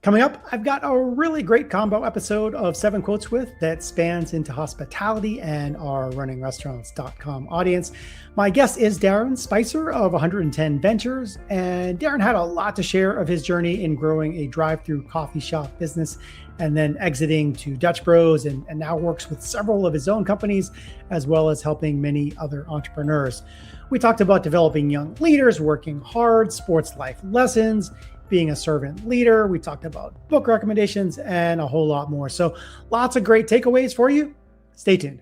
Coming up, I've got a really great combo episode of Seven Quotes With that spans into hospitality and our runningrestaurants.com audience. My guest is Darren Spicer of 110 Ventures, and Darren had a lot to share of his journey in growing a drive-through coffee shop business and then exiting to Dutch Bros and now works with several of his own companies, as well as helping many other entrepreneurs. We talked about developing young leaders, working hard, sports life lessons, being a servant leader. We talked about book recommendations and a whole lot more. So lots of great takeaways for you. Stay tuned.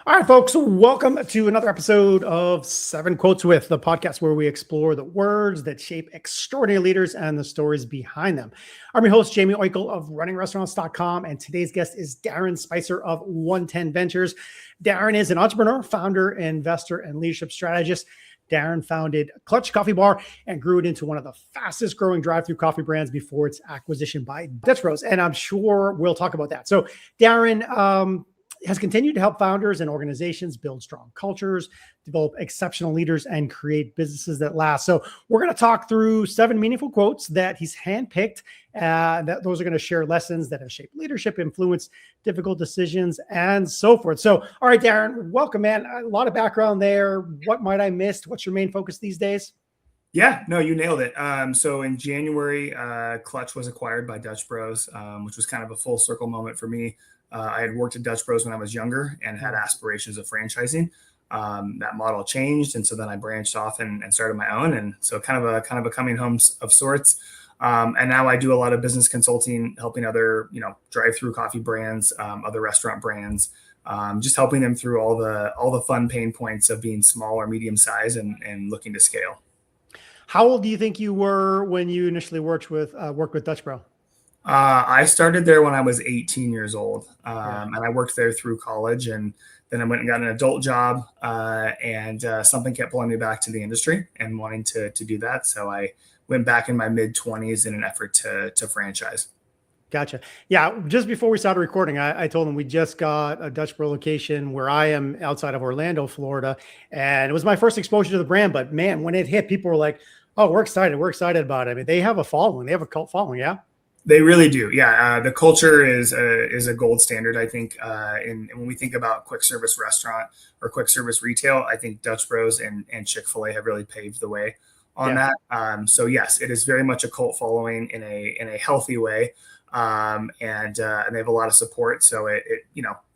All right, folks, welcome to another episode of Seven Quotes With, the podcast where we explore the words that shape extraordinary leaders and the stories behind them. I'm your host, Jaime Oikle of runningrestaurants.com, and today's guest is Darren Spicer of 110 Ventures. Darren is an entrepreneur, founder, investor, and leadership strategist. Darren founded Clutch Coffee Bar and grew it into one of the fastest growing drive-through coffee brands before its acquisition by Dutch Bros. And I'm sure we'll talk about that. So Darren has continued to help founders and organizations build strong cultures, develop exceptional leaders, and create businesses that last. So we're going to talk through 7 meaningful quotes that he's handpicked. Those are going to share lessons that have shaped leadership, influenced difficult decisions, and so forth. So, all right, Darren, welcome, man. A lot of background there. What might I missed? What's your main focus these days? Yeah, no, you nailed it. So in January, Clutch was acquired by Dutch Bros, which was kind of a full circle moment for me. I had worked at Dutch Bros when I was younger and had aspirations of franchising. That model changed, and so then I branched off and started my own. And so kind of a coming home of sorts. And now I do a lot of business consulting, helping other drive-through coffee brands, other restaurant brands, just helping them through all the fun pain points of being small or medium size and looking to scale. How old do you think you were when you initially worked with Dutch Bro? I started there when I was 18 years old, and I worked there through college, and then I went and got an adult job, and something kept pulling me back to the industry and wanting to do that. So I went back in my mid-20s in an effort to franchise. Gotcha. Yeah. Just before we started recording, I told him we just got a Dutch Bro location where I am outside of Orlando, Florida. And it was my first exposure to the brand. But man, when it hit, people were like, oh, we're excited. We're excited about it. I mean, they have a following. They have a cult following. Yeah. They really do. Yeah. The culture is a gold standard, I think. And when we think about quick service restaurant or quick service retail, I think Dutch Bros and Chick-fil-A have really paved the way on that. So yes, it is very much a cult following in a healthy way. And they have a lot of support. So it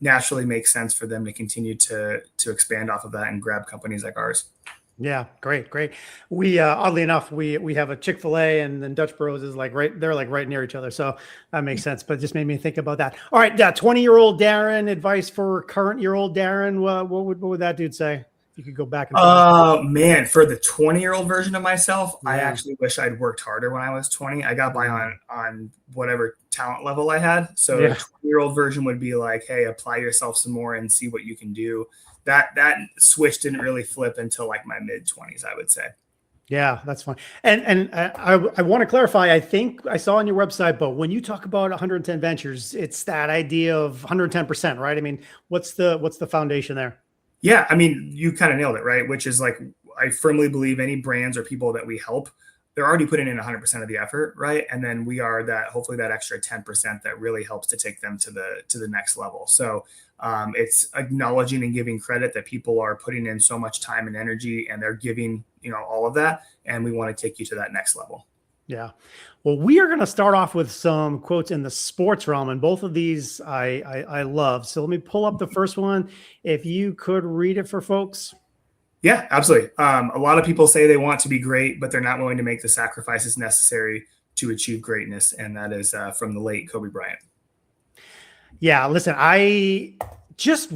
naturally makes sense for them to continue to expand off of that and grab companies like ours. Yeah. Great. We, oddly enough, we have a Chick-fil-A and then Dutch Bros is they're right near each other. So that makes sense, but it just made me think about that. All right. 20-year-old Darren, advice for current year old Darren. What would that dude say? You could go back and man, for the 20-year-old version of myself, yeah. I actually wish I'd worked harder when I was 20. I got by on whatever talent level I had. So the 20-year-old version would be like, hey, apply yourself some more and see what you can do. That switch didn't really flip until like my mid-20s, I would say. Yeah, that's fine. And I want to clarify, I think I saw on your website, but when you talk about 110 Ventures, it's that idea of 110%, right? I mean, what's the foundation there? Yeah, I mean, you kind of nailed it, right? Which is like, I firmly believe any brands or people that we help, they're already putting in 100% of the effort, right? And then we are hopefully that extra 10% that really helps to take them to the next level. So it's acknowledging and giving credit that people are putting in so much time and energy, and they're giving all of that, and we want to take you to that next level. Yeah. Well, we are going to start off with some quotes in the sports realm, and both of these I love. So let me pull up the first one. If you could read it for folks. Yeah, absolutely. A lot of people say they want to be great, but they're not willing to make the sacrifices necessary to achieve greatness. And that is from the late Kobe Bryant. Yeah. Listen, I just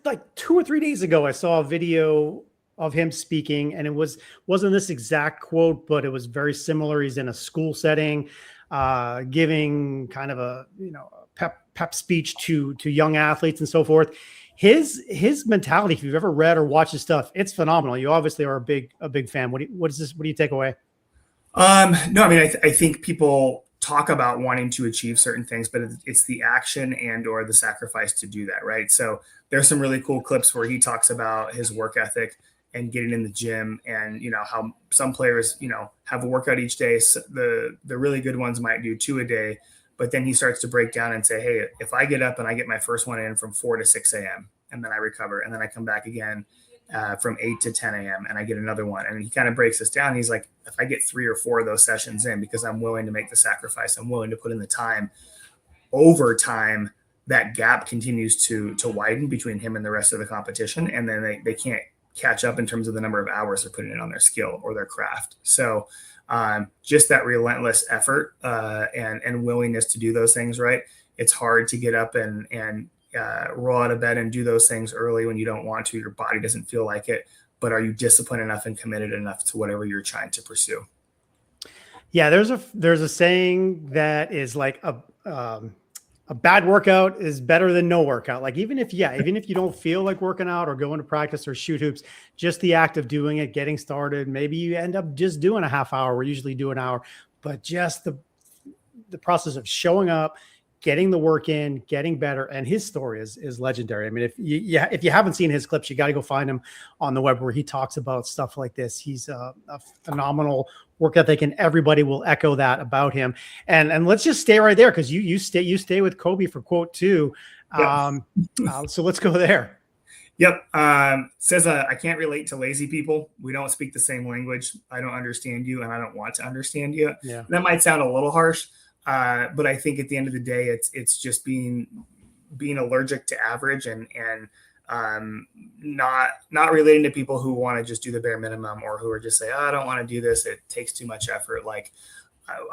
like 2 or 3 days ago, I saw a video of him speaking, and it wasn't this exact quote, but it was very similar. He's in a school setting, giving kind of a pep speech to young athletes and so forth. His mentality, if you've ever read or watched his stuff, it's phenomenal. You obviously are a big fan. What do you take away? No, I mean, I think people talk about wanting to achieve certain things, but it's the action and or the sacrifice to do that, right? So there's some really cool clips where he talks about his work ethic and getting in the gym, and how some players have a workout each day. So the really good ones might do 2 a day, but then he starts to break down and say, hey, if I get up and I get my first one in from 4 to 6 a.m. and then I recover, and then I come back again from 8 to 10 a.m. and I get another one. And he kind of breaks this down. He's like, if I get 3 or 4 of those sessions in, because I'm willing to make the sacrifice, I'm willing to put in the time, over time, that gap continues to widen between him and the rest of the competition. And then they can't catch up in terms of the number of hours they're putting in on their skill or their craft. So just that relentless effort and willingness to do those things right. It's hard to get up and roll out of bed and do those things early when you don't want to. Your body doesn't feel like it. But are you disciplined enough and committed enough to whatever you're trying to pursue? Yeah, there's a saying that is like a bad workout is better than no workout. Like even if you don't feel like working out or going to practice or shoot hoops, just the act of doing it, getting started, maybe you end up just doing a half hour. We usually do an hour, but just the process of showing up, getting the work in, getting better. And his story is legendary. I mean, if you haven't seen his clips, you got to go find him on the web where he talks about stuff like this. He's a phenomenal work ethic, and everybody will echo that about him. And let's just stay right there, because you stay with Kobe for quote 2. Yep. So let's go there. Yep. Says, I can't relate to lazy people. We don't speak the same language. I don't understand you, and I don't want to understand you. Yeah. That might sound a little harsh, but I think at the end of the day, it's just being allergic to average and not relating to people who want to just do the bare minimum, or who are just say, oh, I don't want to do this, it takes too much effort. Like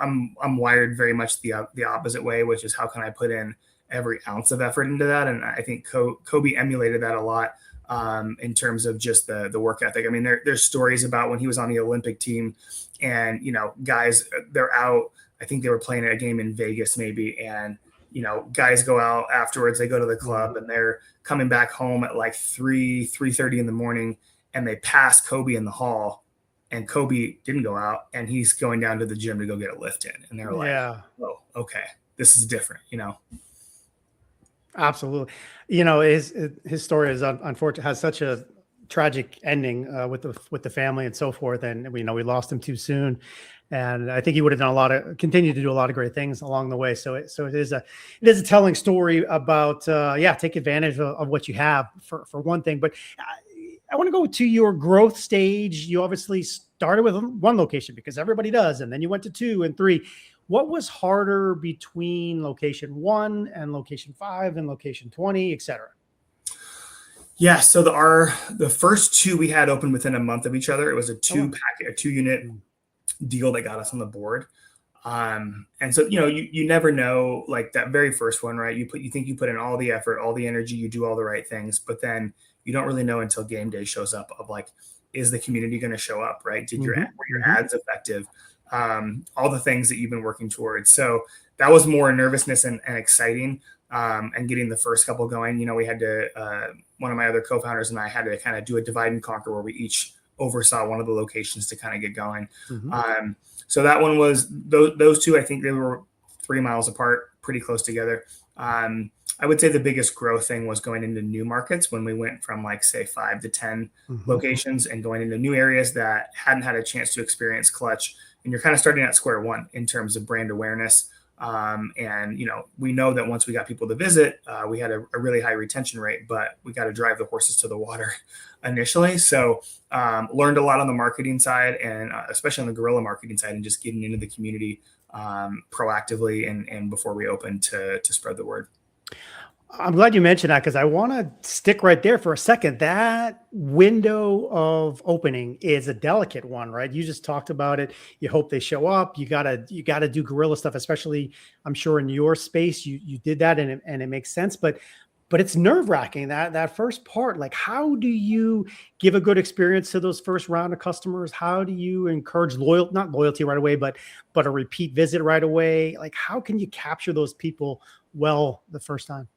I'm wired very much the opposite way, which is how can I put in every ounce of effort into that? And I think Kobe emulated that a lot in terms of just the work ethic. I mean, there's stories about when he was on the Olympic team, and guys, they're out. I think they were playing a game in Vegas maybe, and guys go out afterwards, they go to the club, and they're coming back home at like 3:30 in the morning, and they pass Kobe in the hall, and Kobe didn't go out, and he's going down to the gym to go get a lift in. And they're like, yeah, oh, okay, this is different, Absolutely. His story is unfortunate, has such a tragic ending with the family and so forth. And we lost him too soon. And I think he would have done continued to do a lot of great things along the way. So it is a telling story about, take advantage of what you have for one thing. But I want to go to your growth stage. You obviously started with one location because everybody does. And then you went to 2 and 3. What was harder between location 1 and location 5 and location 20, et cetera? Yeah. So the first 2 we had open within a month of each other. It was a 2-unit deal that got us on the board. And so, you never know, like that very first one, right? You think you put in all the effort, all the energy, you do all the right things, but then you don't really know until game day shows up of like, is the community going to show up, right? Were your ads effective? All the things that you've been working towards. So that was more nervousness and exciting, and getting the first couple going. We had to, one of my other co-founders and I had to kind of do a divide and conquer where we each oversaw one of the locations to kind of get going. So that one was those 2, I think they were 3 miles apart, pretty close together. I would say the biggest growth thing was going into new markets when we went from like say 5 to 10 locations and going into new areas that hadn't had a chance to experience Clutch. And you're kind of starting at square one in terms of brand awareness. And we know that once we got people to visit, we had a really high retention rate, but we got to drive the horses to the water initially. So learned a lot on the marketing side, and especially on the guerrilla marketing side, and just getting into the community proactively and before we opened to spread the word. I'm glad you mentioned that, because I want to stick right there for a second. That window of opening is a delicate one, right? You just talked about it. You hope they show up. You gotta do guerrilla stuff, especially I'm sure in your space, you did that and it makes sense, but it's nerve wracking that first part. Like, how do you give a good experience to those first round of customers? How do you encourage not loyalty right away, but a repeat visit right away? Like, how can you capture those people well the first time?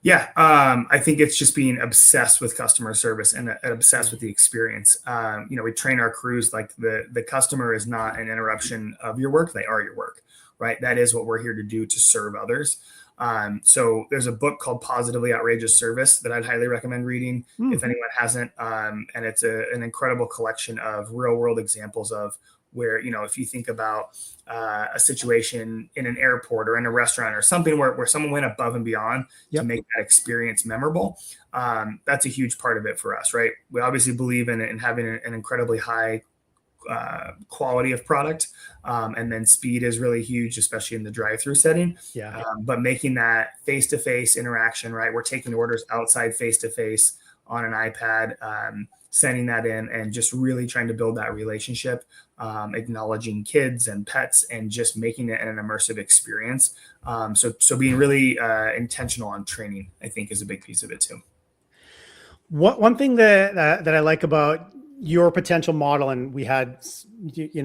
Yeah, I think it's just being obsessed with customer service and obsessed with the experience. We train our crews like the customer is not an interruption of your work; they are your work. right? That is what we're here to do, to serve others. So there's a book called Positively Outrageous Service that I'd highly recommend reading if anyone hasn't. And it's an incredible collection of real world examples of where, if you think about a situation in an airport or in a restaurant or something where someone went above and beyond to make that experience memorable, that's a huge part of it for us, right? We obviously believe in having an incredibly high quality of product, and then speed is really huge, especially in the drive-through setting. But making that face-to-face interaction, right? We're taking orders outside face-to-face on an iPad, sending that in, and just really trying to build that relationship, acknowledging kids and pets, and just making it an immersive experience. So being really intentional on training, I think, is a big piece of it too. One thing that I like about your potential model, and we had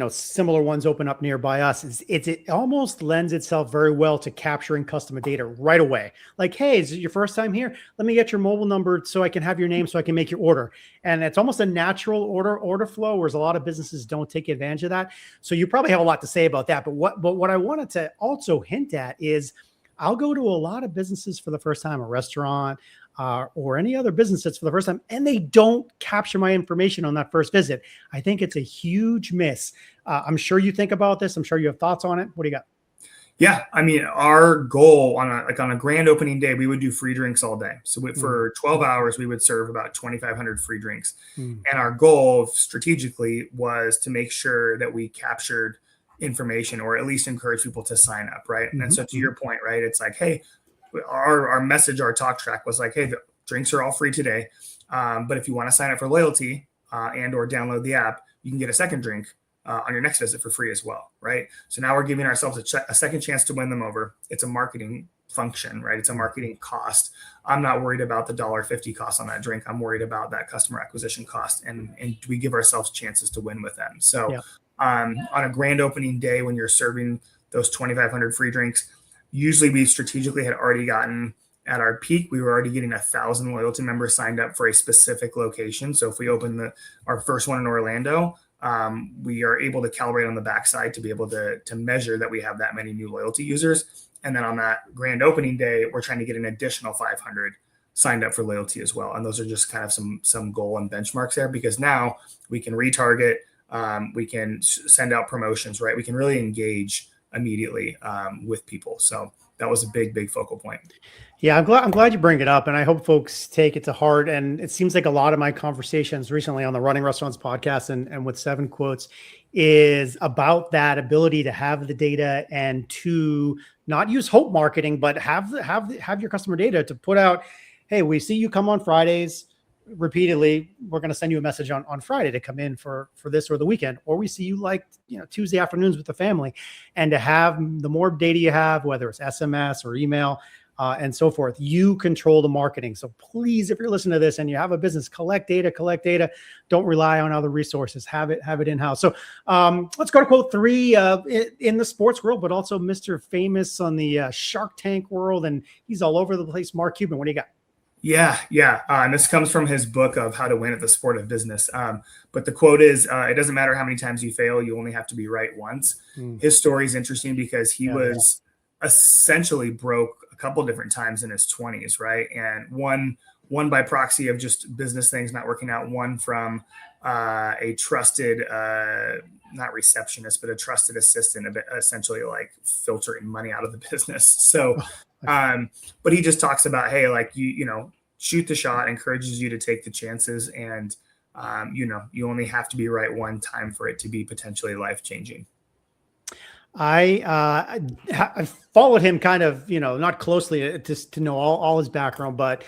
similar ones open up nearby us, is it almost lends itself very well to capturing customer data right away. Like, hey, is it your first time here? Let me get your mobile number so I can have your name so I can make your order. And it's almost a natural order flow, whereas a lot of businesses don't take advantage of that. So you probably have a lot to say about that. But what I wanted to also hint at is, I'll go to a lot of businesses for the first time, a restaurant, or any other businesses for the first time, and they don't capture my information on that first visit. I think it's a huge miss. I'm sure you think about this. I'm sure you have thoughts on it. What do you got? Yeah, I mean, our goal on a grand opening day, we would do free drinks all day. So for 12 hours, we would serve about 2,500 free drinks. And our goal strategically was to make sure that we captured information, or at least encourage people to sign up, right? And so to your point, right, it's like, hey, our message, our talk track was like, hey, the drinks are all free today. But if you want to sign up for loyalty and or download the app, you can get a second drink on your next visit for free as well, right? So now we're giving ourselves a second chance to win them over. It's a marketing function, right? It's a marketing cost. I'm not worried about the $1.50 cost on that drink. I'm worried about that customer acquisition cost. And we give ourselves chances to win with them. So on a grand opening day, when you're serving those 2,500 free drinks, usually we strategically had already gotten, at our peak, we were already getting 1,000 loyalty members signed up for a specific location. So if we open our first one in Orlando, we are able to calibrate on the backside to be able to measure that we have that many new loyalty users. And then on that grand opening day, we're trying to get an additional 500 signed up for loyalty as well. And those are just kind of some goal and benchmarks there, because now we can retarget, we can send out promotions, right? We can really engage immediately with people. So that was a big focal point. Yeah, I'm glad you bring it up, and I hope folks take it to heart. And it seems like a lot of my conversations recently on the Running Restaurants podcast and with 7 Quotes is about that ability to have the data and to not use hope marketing, but have your customer data to put out, hey, we see you come on Fridays repeatedly. We're going to send you a message on Friday to come in for this or the weekend, or we see you like Tuesday afternoons with the family. And to have the more data you have, whether it's SMS or email and so forth, you control the marketing. So please, if you're listening to this and you have a business, collect data. Don't rely on other resources. Have it in-house. So let's go to quote 3 in the sports world, but also Mr. Famous on the Shark Tank world, and he's all over the place. Mark Cuban, what do you got? Yeah. And this comes from his book of How to Win at the Sport of Business. But the quote is, it doesn't matter how many times you fail, you only have to be right once. His story is interesting because he was essentially broke a couple different times in his 20s, right? And one by proxy of just business things not working out, one from a trusted, not receptionist, but a trusted assistant, essentially like filtering money out of the business. So, but he just talks about, hey, like you shoot the shot, encourages you to take the chances, and you only have to be right one time for it to be potentially life-changing. I followed him kind of, not closely just to know all his background, but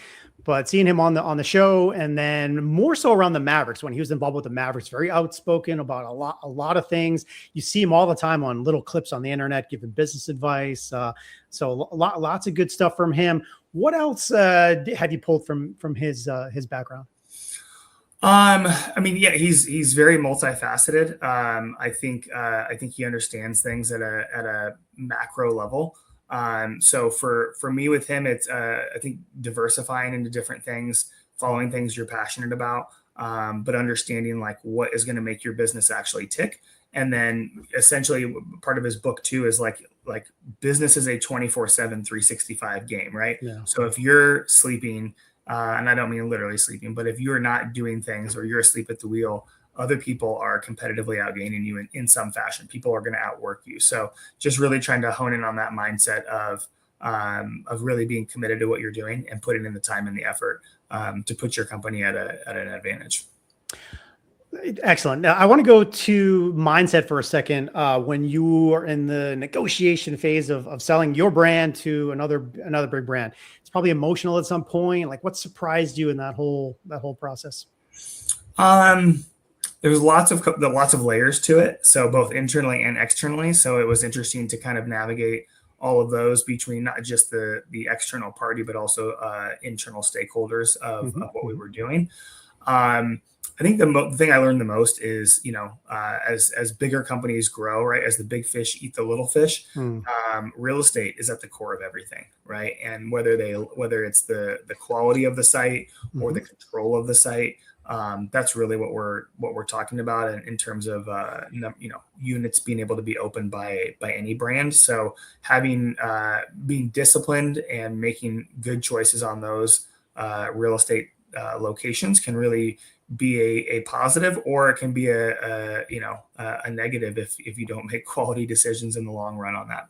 seeing him on the show, and then more so around the Mavericks, when he was involved with the Mavericks, very outspoken about a lot of things. You see him all the time on little clips on the internet, giving business advice. So lots of good stuff from him. What else have you pulled from his background? I mean, yeah, he's very multifaceted. I think he understands things at a macro level. So for me with him, it's I think diversifying into different things, following things you're passionate about, but understanding like what is going to make your business actually tick. And then essentially part of his book too is like like business is a 24/7, 365 game, right? Yeah. So if you're sleeping, and I don't mean literally sleeping, but if you're not doing things or you're asleep at the wheel, other people are competitively outgaining you in some fashion. People are going to outwork you. So just really trying to hone in on that mindset of really being committed to what you're doing and putting in the time and the effort to put your company at an advantage. Excellent. Now I want to go to mindset for a second. When you are in the negotiation phase of selling your brand to another big brand, it's probably emotional at some point. Like, what surprised you in that whole process? There's lots of layers to it. So both internally and externally. So it was interesting to kind of navigate all of those between not just the external party, but also internal stakeholders of what we were doing. I think the thing I learned the most is, as bigger companies grow, right, as the big fish eat the little fish, real estate is at the core of everything, right? And whether it's the quality of the site or the control of the site, that's really what we're talking about in terms of units being able to be opened by any brand. So being disciplined and making good choices on those real estate locations can really be a positive, or it can be a negative if you don't make quality decisions in the long run on that.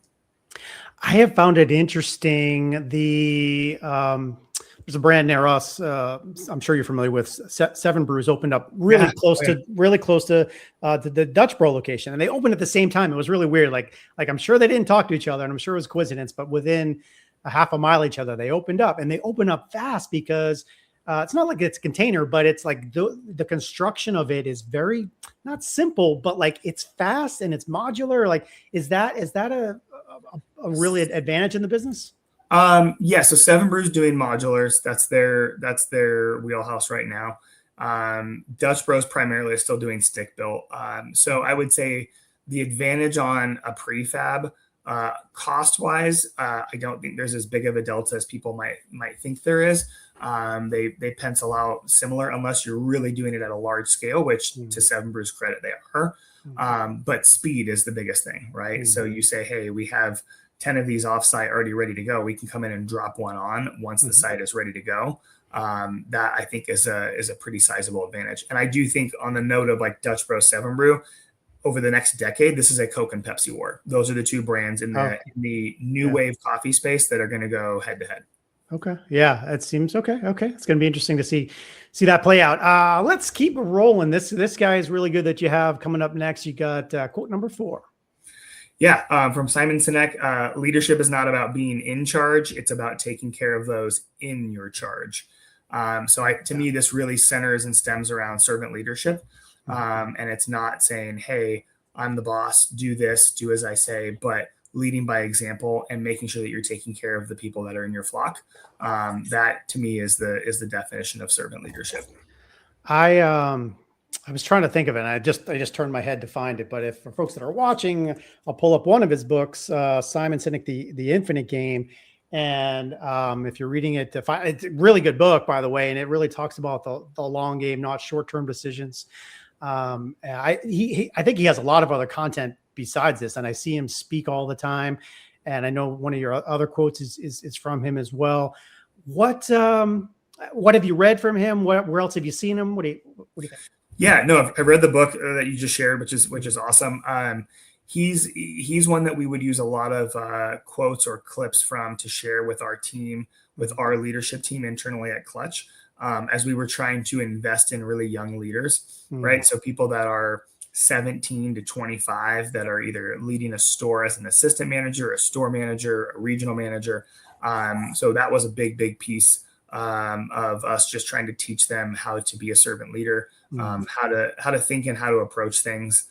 I have found it interesting. There's a brand near us. I'm sure you're familiar with. Seven Brews opened up really close to the Dutch Bro location, and they opened at the same time. It was really weird. Like I'm sure they didn't talk to each other, and I'm sure it was coincidence, but within a half a mile of each other, they opened up, and they opened up fast because it's not like it's a container, but it's like the construction of it is very not simple, but like it's fast and it's modular. Like, is that a really advantage in the business? Yeah. So Seven Brews doing modulars. That's their wheelhouse right now. Dutch Bros primarily is still doing stick built. So I would say the advantage on a prefab, cost wise, I don't think there's as big of a delta as people might think there is. They pencil out similar unless you're really doing it at a large scale, which to Seven Brews credit, they are. But speed is the biggest thing, right? So you say, hey, we have 10 of these offsite already ready to go. We can come in and drop one on once the site is ready to go. That I think is a pretty sizable advantage. And I do think on the note of like Dutch Bro, Seven Brew, over the next decade, this is a Coke and Pepsi war. Those are the two brands in the new wave coffee space that are going to go head to head. Okay. Yeah, it seems okay. Okay. It's going to be interesting to see that play out. Let's keep rolling. This guy is really good that you have coming up next. You got quote number 4. Yeah. From Simon Sinek, leadership is not about being in charge. It's about taking care of those in your charge. To me, this really centers and stems around servant leadership. And it's not saying, hey, I'm the boss, do this, do as I say, but leading by example and making sure that you're taking care of the people that are in your flock. That to me is the definition of servant leadership. I was trying to think of it, and I just turned my head to find it. But if for folks that are watching, I'll pull up one of his books, Simon Sinek, the Infinite Game. And if you're reading it, it's a really good book, by the way, and it really talks about the long game, not short-term decisions. I think he has a lot of other content besides this, and I see him speak all the time. And I know one of your other quotes is from him as well. What have you read from him? Where else have you seen him? What do you think? Yeah, no, I've read the book that you just shared, which is awesome. He's one that we would use a lot of quotes or clips from to share with our team, with our leadership team internally at Clutch, as we were trying to invest in really young leaders, right? So people that are 17 to 25 that are either leading a store as an assistant manager, a store manager, a regional manager. So that was a big piece of us just trying to teach them how to be a servant leader, how to think and how to approach things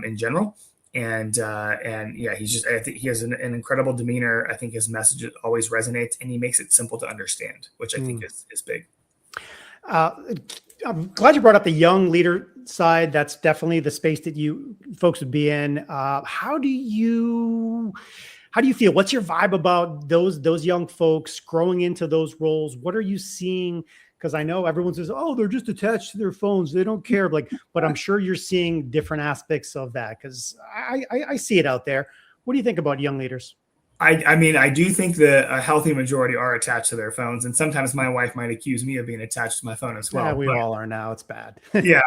in general. And yeah, I think he has an incredible demeanor. I think his message always resonates, and he makes it simple to understand, which I think is big. I'm glad you brought up the young leader side. That's definitely the space that you folks would be in. How do you feel? What's your vibe about those young folks growing into those roles? What are you seeing? Because I know everyone says, "Oh, they're just attached to their phones. They don't care." But I'm sure you're seeing different aspects of that, because I see it out there. What do you think about young leaders? I mean, I do think that a healthy majority are attached to their phones, and sometimes my wife might accuse me of being attached to my phone as well. Yeah, we But all are now. It's bad. yeah,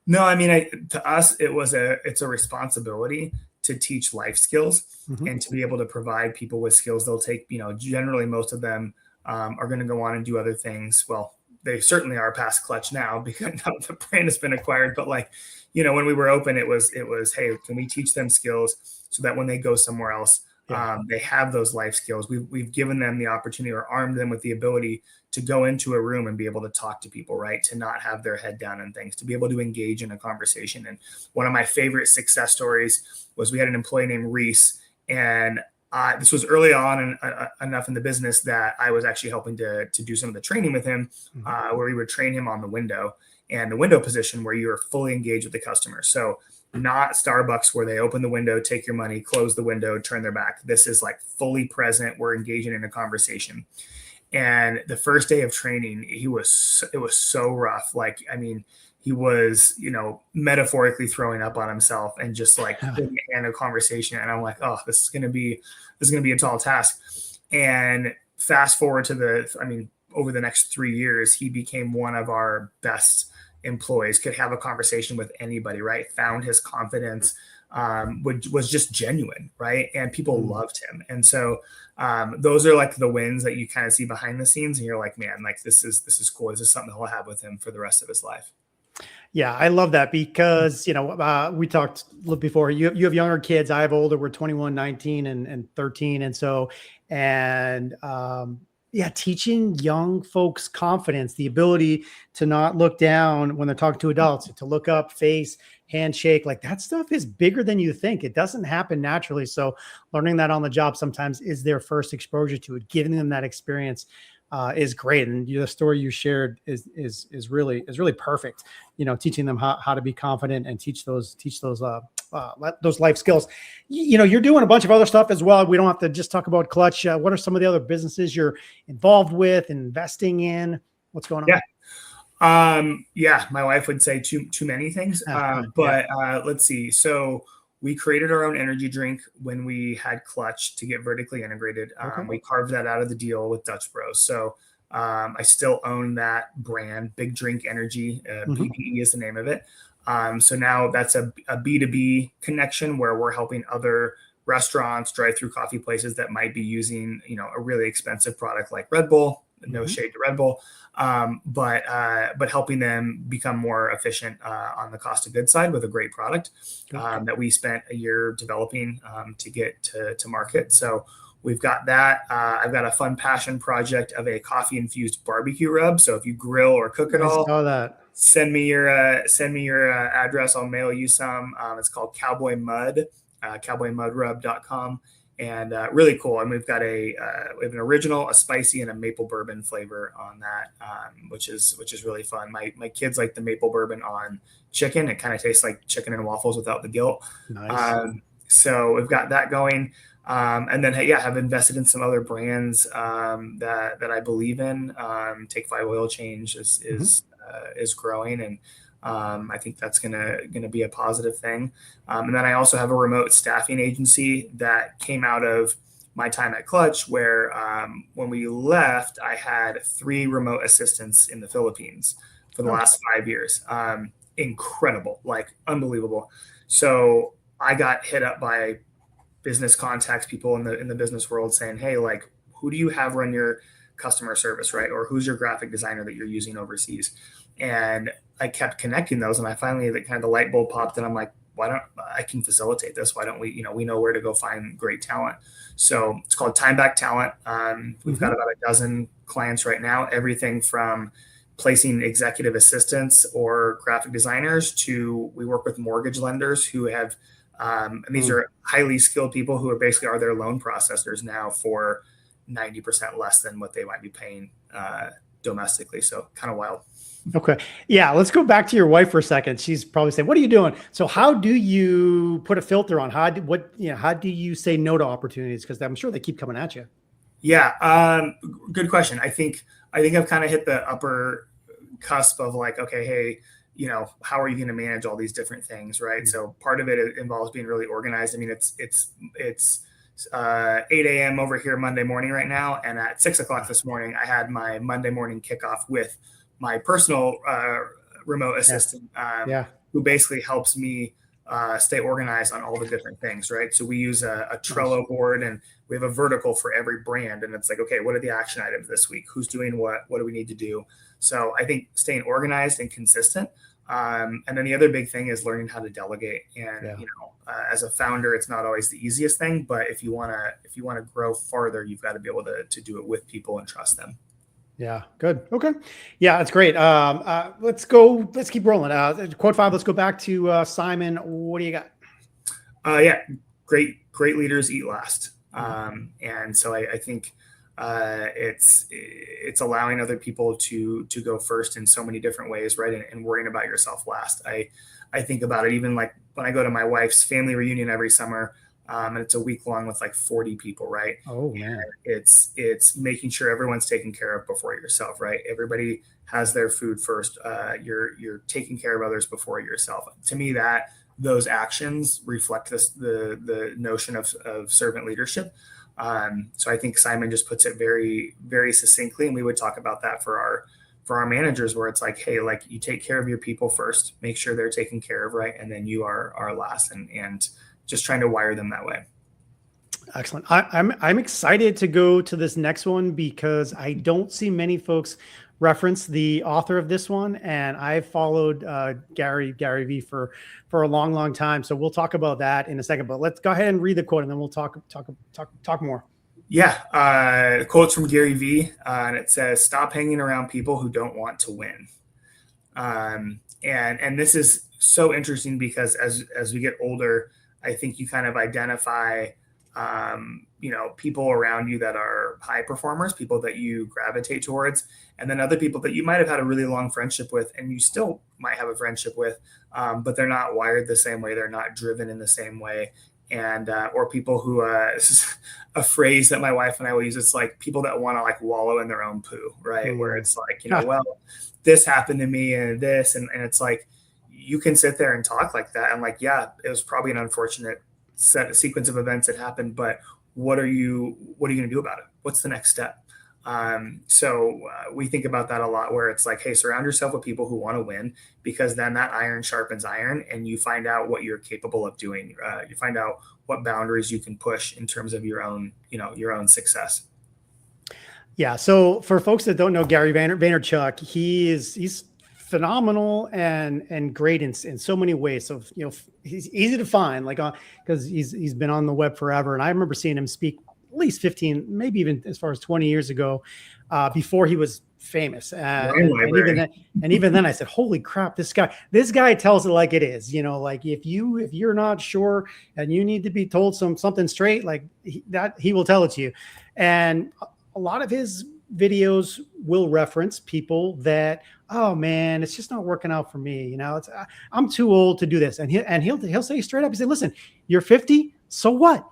no, I mean, to us, it's a responsibility to teach life skills Mhm. and to be able to provide people with skills. They'll take, generally most of them are going to go on and do other things. Well, they certainly are past Clutch now because now the brand has been acquired. But like, when we were open, it was, hey, can we teach them skills so that when they go somewhere else, they have those life skills. We've given them the opportunity or armed them with the ability to go into a room and be able to talk to people, right? To not have their head down and things, to be able to engage in a conversation. And one of my favorite success stories was we had an employee named Reese, and this was early on enough in the business that I was actually helping to do some of the training with him, where we would train him on the window and the window position where you are fully engaged with the customer. So not Starbucks where they open the window, take your money, close the window, turn their back. This is like fully present. We're engaging in a conversation. And the first day of training, it was so rough. Like, I mean, he was, metaphorically throwing up on himself and just like in a conversation. And I'm like, oh, this is going to be a tall task. And fast forward to over the next 3 years, he became one of our best employees, could have a conversation with anybody, right? Found his confidence, was just genuine, right? And people loved him. And so those are like the wins that you kind of see behind the scenes, and you're like, man, like this is cool. This is something he'll have with him for the rest of his life. Yeah, I love that because, we talked before, you have younger kids. I have older, we're 21, 19 and 13. And so, teaching young folks confidence, the ability to not look down when they're talking to adults, to look up, face, handshake, like that stuff is bigger than you think. It doesn't happen naturally. So learning that on the job sometimes is their first exposure to it. Giving them that experience is great. And the story you shared is really perfect. Teaching them how to be confident and teach those life skills. You're doing a bunch of other stuff as well. We don't have to just talk about Clutch. What are some of the other businesses you're involved with, investing in? What's going on? My wife would say too many things. Let's see. So we created our own energy drink when we had Clutch to get vertically integrated. We carved that out of the deal with Dutch Bros. So I still own that brand, Big Drink Energy. BDE is the name of it. So now that's a B2B connection where we're helping other restaurants, drive-through coffee places that might be using, a really expensive product like Red Bull. No shade to Red Bull, but helping them become more efficient on the cost of goods side with a great product that we spent a year developing to get to market. So we've got that. I've got a fun passion project of a coffee infused barbecue rub. So if you grill or cook at all, send me your address. I'll mail you some. It's called Cowboy Mud, cowboymudrub.com. And really cool. And we've got we have an original, a spicy, and a maple bourbon flavor on that, which is really fun. My kids like the maple bourbon on chicken. It kind of tastes like chicken and waffles without the guilt. Nice. So we've got that going. And then, I've invested in some other brands that I believe in. Take 5 Oil Change is growing, and I think that's gonna be a positive thing. And then I also have a remote staffing agency that came out of my time at Clutch, where when we left, I had 3 remote assistants in the Philippines for the last 5 years. Incredible, like unbelievable. So I got hit up by business contacts, people in the business world saying, hey, like, who do you have run your customer service, right? Or who's your graphic designer that you're using overseas? And I kept connecting those, and I finally, the light bulb popped, and I'm like, I can facilitate this. Why don't we, we know where to go find great talent. So it's called Time Back Talent. We've got about a dozen clients right now, everything from placing executive assistants or graphic designers to, we work with mortgage lenders who have, and these are highly skilled people who are their loan processors now for 90% less than what they might be paying domestically. So kind of wild. Okay. Yeah. Let's go back to your wife for a second. She's probably saying, what are you doing? So how do you put a filter on how do you say no to opportunities? Cause I'm sure they keep coming at you. Yeah. Good question. I think I've kind of hit the upper cusp of like, okay, hey, how are you going to manage all these different things, right? So part of it involves being really organized. I mean, it's 8 a.m. over here Monday morning right now, and at 6 o'clock this morning, I had my Monday morning kickoff with my personal remote assistant, who basically helps me stay organized on all the different things, right? So we use a Trello board, and we have a vertical for every brand, and it's like, okay, what are the action items this week? Who's doing what? What do we need to do? So I think staying organized and consistent. And then the other big thing is learning how to delegate. And as a founder, it's not always the easiest thing, but if you want to grow farther, you've got to be able to do it with people and trust them. Yeah. Good. Okay. Yeah, that's great. Let's keep rolling. Quote 5. Let's go back to Simon. What do you got? Great leaders eat last. And so I think it's allowing other people to go first in so many different ways, right? And worrying about yourself last. I think about it even like when I go to my wife's family reunion every summer, and it's a week long with like 40 people, right? Oh man. And it's making sure everyone's taken care of before yourself, right? Everybody has their food first. You're taking care of others before yourself. To me, those actions reflect the notion of servant leadership. So I think Simon just puts it very, very succinctly. And we would talk about that for our managers, where it's like, hey, like you take care of your people first, make sure they're taken care of, right? And then you are last, and just trying to wire them that way. Excellent. I'm excited to go to this next one because I don't see many folks reference the author of this one, and I've followed Gary V for a long time. So we'll talk about that in a second. But let's go ahead and read the quote, and then we'll talk more. Yeah, quotes from Gary V, and it says, "Stop hanging around people who don't want to win." And this is so interesting because as we get older, I think you kind of identify, people around you that are high performers, people that you gravitate towards, and then other people that you might have had a really long friendship with, and you still might have a friendship with, but they're not wired the same way, they're not driven in the same way, and or people who this is a phrase that my wife and I will use. It's like people that want to like wallow in their own poo, right? Mm-hmm. Where it's like, well, this happened to me and this, and it's like, you can sit there and talk like that. And like, yeah, it was probably an unfortunate sequence of events that happened, but what are you going to do about it? What's the next step? So we think about that a lot, where it's like, hey, surround yourself with people who want to win, because then that iron sharpens iron, and you find out what you're capable of doing. You find out what boundaries you can push in terms of your own success. Yeah. So for folks that don't know Gary Vaynerchuk, he's phenomenal and great in so many ways. So, he's easy to find, like, because he's been on the web forever. And I remember seeing him speak at least 15, maybe even as far as 20 years ago, before he was famous. And even then I said, holy crap, this guy tells it like it is, like if you're not sure and you need to be told something straight, like he will tell it to you. And a lot of his videos will reference people that, oh man, it's just not working out for me. I'm too old to do this. And he'll say straight up, he said, listen, you're 50. So what?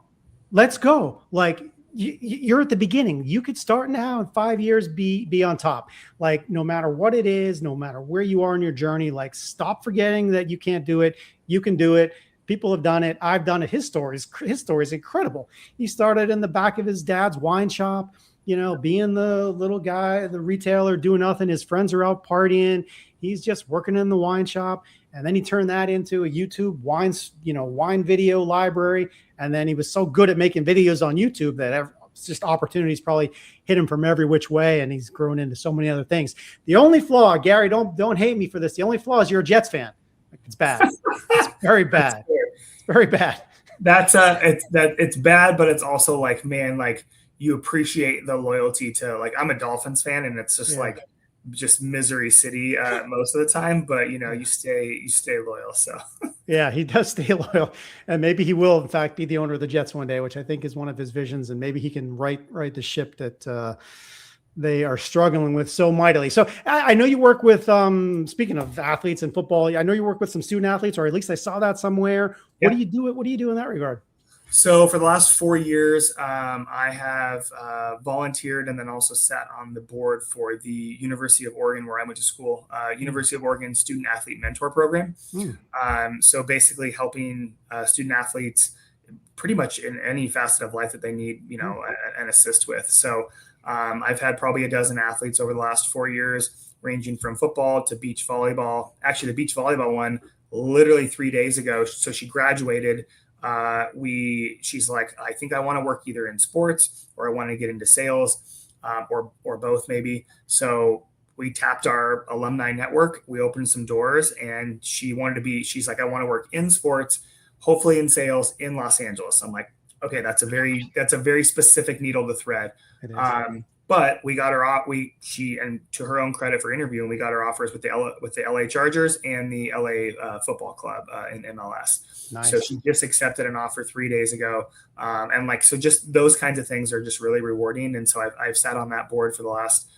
Let's go. Like you're at the beginning. You could start now, in 5 years, be on top. Like no matter what it is, no matter where you are in your journey, like stop forgetting that you can't do it. You can do it. People have done it. I've done it. His story is incredible. He started in the back of his dad's wine shop, being the little guy, the retailer, doing nothing. His friends are out partying. He's just working in the wine shop. And then he turned that into a YouTube wine video library. And then he was so good at making videos on YouTube that just opportunities probably hit him from every which way. And he's grown into so many other things. The only flaw, Gary, don't hate me for this. The only flaw is you're a Jets fan. It's bad. It's very bad. It's very bad. It's bad, but it's also like, man, like, you appreciate the loyalty to, like, I'm a Dolphins fan, and it's just like just misery city most of the time, but you stay loyal. So yeah, he does stay loyal, and maybe he will in fact be the owner of the Jets one day, which I think is one of his visions, and maybe he can right the ship that they are struggling with so mightily. So I know you work with, speaking of athletes and football, I know you work with some student athletes, or at least I saw that somewhere. What do you do in that regard? So for the last 4 years, I have volunteered and then also sat on the board for the University of Oregon, where I went to school, University of Oregon Student Athlete Mentor Program. Mm. So basically helping student athletes pretty much in any facet of life that they need, an assist with. So I've had probably a dozen athletes over the last 4 years, ranging from football to beach volleyball. Actually, the beach volleyball one, literally 3 days ago. So she graduated. She's like, I think I want to work either in sports or I want to get into sales, or both maybe. So we tapped our alumni network. We opened some doors, and she's like, I want to work in sports, hopefully in sales in Los Angeles. I'm like, okay, that's a very specific needle to thread. It is. But we got her off. And to her own credit for interviewing, we got her offers with the LA Chargers and the LA Football Club in MLS. Nice. So she just accepted an offer 3 days ago, so just those kinds of things are just really rewarding. And so I've sat on that board for the last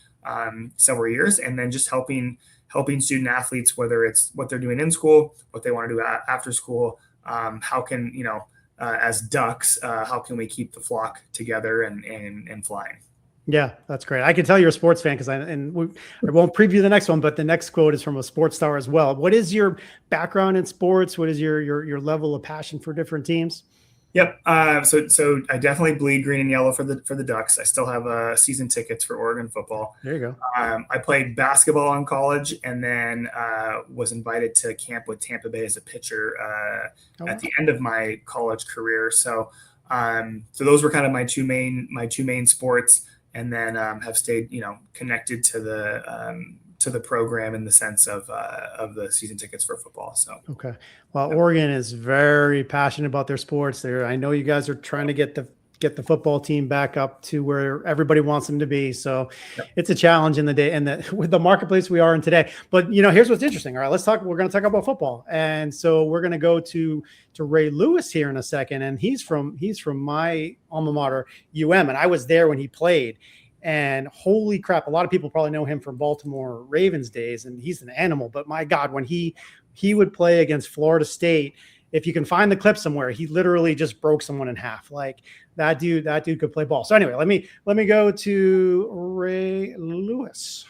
several years, and then just helping student athletes, whether it's what they're doing in school, what they want to do after school, how can as ducks, how can we keep the flock together and flying. Yeah, that's great. I can tell you're a sports fan because I won't preview the next one, but the next quote is from a sports star as well. What is your background in sports? What is your level of passion for different teams? Yep. So I definitely bleed green and yellow for the Ducks. I still have season tickets for Oregon football. There you go. I played basketball in college, and then was invited to camp with Tampa Bay as a pitcher at the end of my college career. So those were kind of my two main sports. And then have stayed, connected to the program in the sense of the season tickets for football. So okay, well, yeah. Oregon is very passionate about their sports. I know you guys are trying to get the football team back up to where everybody wants them to be. So yep. It's a challenge in the day and with the marketplace we are in today. But here's what's interesting. All right, we're going to talk about football. And so we're going to go to Ray Lewis here in a second. And he's from my alma mater, UM. And I was there when he played. And holy crap, a lot of people probably know him from Baltimore Ravens days, and he's an animal. But my God, when he would play against Florida State, if you can find the clip somewhere, he literally just broke someone in half. Like that dude could play ball. So anyway, let me go to Ray Lewis.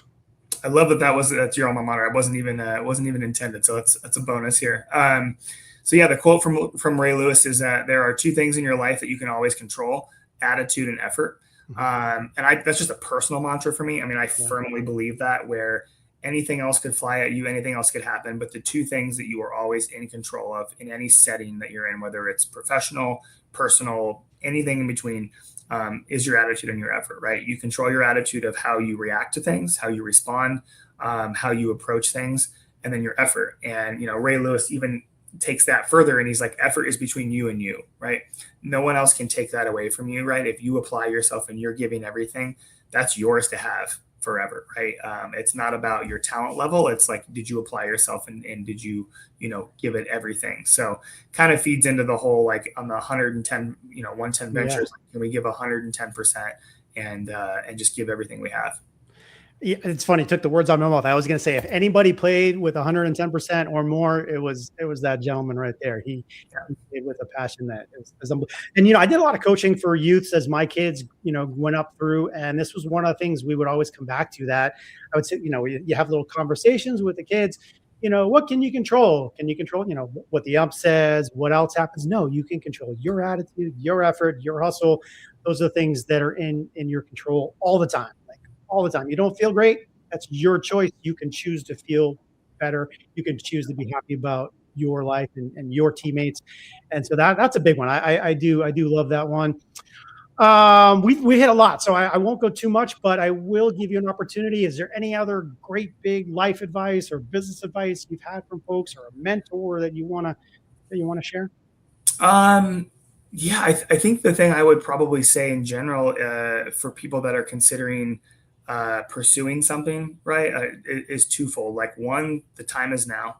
I love that's your alma mater. It wasn't even intended. So that's a bonus here. So yeah, the quote from Ray Lewis is that there are two things in your life that you can always control: attitude and effort. That's just a personal mantra for me. I mean, I firmly believe that, where anything else could fly at you, anything else could happen. But the two things that you are always in control of in any setting that you're in, whether it's professional, personal, anything in between, is your attitude and your effort, right? You control your attitude of how you react to things, how you respond, how you approach things, and then your effort. And, Ray Lewis even takes that further, and he's like, effort is between you and you, right? No one else can take that away from you, right? If you apply yourself and you're giving everything, that's yours to have forever, right? It's not about your talent level. It's like, did you apply yourself and did you, give it everything? So kind of feeds into the whole, like on the 110, 110 ventures, like, can we give 110% and just give everything we have? Yeah, it's funny. Took the words out of my mouth. I was going to say, if anybody played with 110% or more, it was that gentleman right there. He played with a passion that is and I did a lot of coaching for youths as my kids, went up through, and this was one of the things we would always come back to. That I would say, you have little conversations with the kids. What can you control? Can you control, what the ump says? What else happens? No, you can control your attitude, your effort, your hustle. Those are things that are in your control all the time. All the time. You don't feel great. That's your choice. You can choose to feel better. You can choose to be happy about your life and your teammates. And so that's a big one. I do love that one. We hit a lot, so I won't go too much, but I will give you an opportunity. Is there any other great big life advice or business advice you've had from folks, or a mentor that you want to share? Yeah, I think the thing I would probably say in general, for people that are considering pursuing something, right, is twofold. Like, one, the time is now.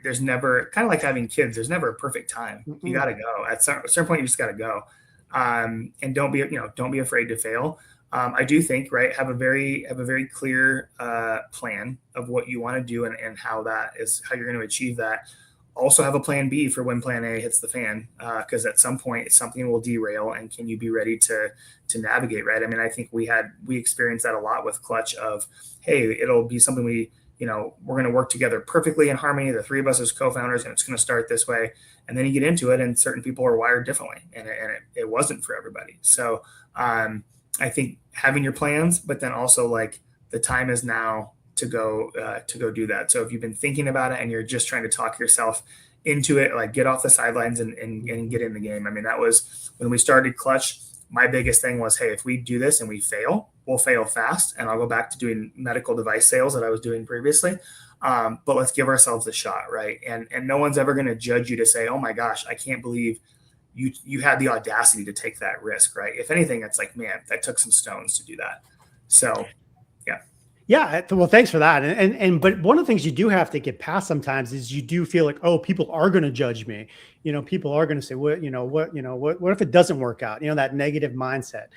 There's never, kind of like having kids, there's never a perfect time. Mm-hmm. You got to go at a certain point. You just got to go, and don't be afraid to fail. I do think, right, have a very clear plan of what you want to do and how you're going to achieve that. also have a plan B for when plan A hits the fan, because at some point something will derail, and can you be ready to navigate, right? I mean, I think we experienced that a lot with Clutch of, hey, it'll be something we're going to work together perfectly in harmony, the three of us as co-founders, and it's going to start this way. And then you get into it, and certain people are wired differently, and it wasn't for everybody. So I think having your plans, but then also like the time is now to go do that. So if you've been thinking about it and you're just trying to talk yourself into it, like get off the sidelines and get in the game. I mean, that was when we started Clutch. My biggest thing was, hey, if we do this and we fail, we'll fail fast, and I'll go back to doing medical device sales that I was doing previously. But let's give ourselves a shot, right? And no one's ever going to judge you to say, oh my gosh, I can't believe you had the audacity to take that risk, right? If anything, it's like, man, that took some stones to do that. So yeah. Well, thanks for that. But one of the things you do have to get past sometimes is you do feel like, oh, people are going to judge me. People are going to say, what if it doesn't work out? That negative mindset.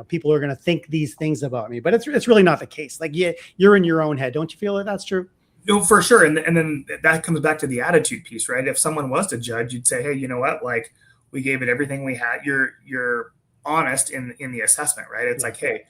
People are going to think these things about me, but it's really not the case. Like, yeah, you're in your own head. Don't you feel that that's true? No, for sure. And then that comes back to the attitude piece, right? If someone was to judge, you'd say, hey, you know what? Like, we gave it everything we had. You're honest in the assessment, right? It's like, hey,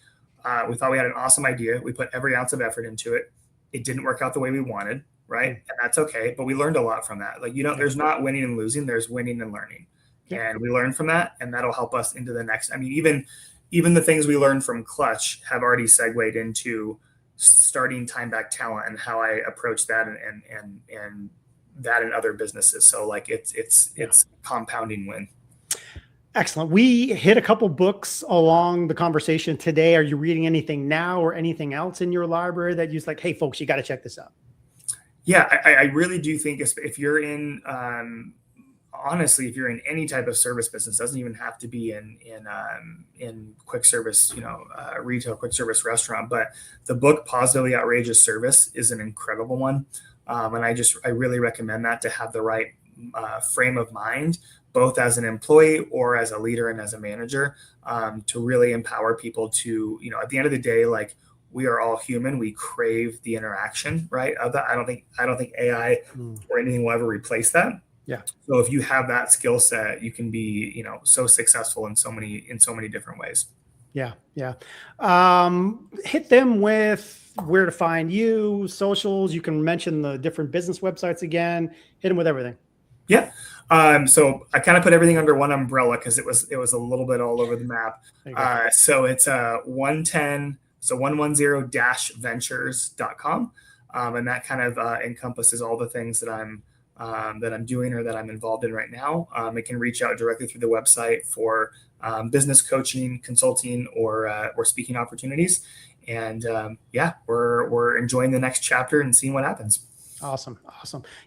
we thought we had an awesome idea. We put every ounce of effort into it. It didn't work out the way we wanted, right? And that's okay. But we learned a lot from that. Like, there's not winning and losing. There's winning and learning. And we learned from that, and that'll help us into the next. I mean, even the things we learned from Clutch have already segued into starting Time Back Talent and how I approach that and that in other businesses. So like it's compounding win. Excellent. We hit a couple books along the conversation today. Are you reading anything now or anything else in your library that you're like, hey, folks, you got to check this out? Yeah, I really do think if you're in, honestly, if you're in any type of service business, doesn't even have to be in quick service, retail, quick service restaurant, but the book Positively Outrageous Service is an incredible one. And I really recommend that to have the right frame of mind, both as an employee or as a leader and as a manager, to really empower people to, at the end of the day, like, we are all human. We crave the interaction, right? I don't think AI or anything will ever replace that. Yeah. So if you have that skill set, you can be, so successful in so many different ways. Yeah. Yeah. Hit them with where to find you, socials. You can mention the different business websites again. Hit them with everything. Yeah. So I kind of put everything under one umbrella because it was a little bit all over the map. So it's 110-ventures.com. And that kind of encompasses all the things that I'm doing or that I'm involved in right now. It can reach out directly through the website for business coaching, consulting, or speaking opportunities. And we're enjoying the next chapter and seeing what happens. Awesome.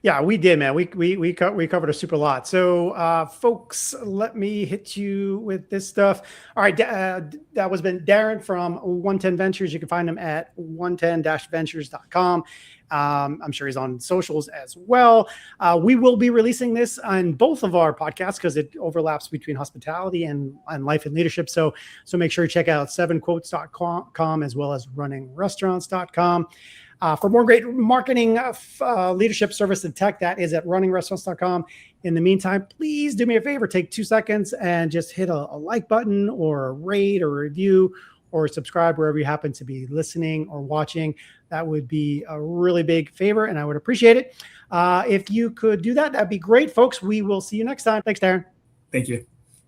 Yeah, we did, man. We covered a super lot. So, folks, let me hit you with this stuff. All right. That was been Darren from 110 Ventures. You can find him at 110-ventures.com. I'm sure he's on socials as well. We will be releasing this on both of our podcasts because it overlaps between hospitality and life and leadership. So make sure you check out 7quotes.com as well as runningrestaurants.com. For more great marketing, leadership, service, and tech, that is at runningrestaurants.com. In the meantime, please do me a favor, take 2 seconds and just hit a like button or a rate or review or subscribe wherever you happen to be listening or watching. That would be a really big favor, and I would appreciate it. If you could do that, that'd be great, folks. We will see you next time. Thanks, Darren. Thank you.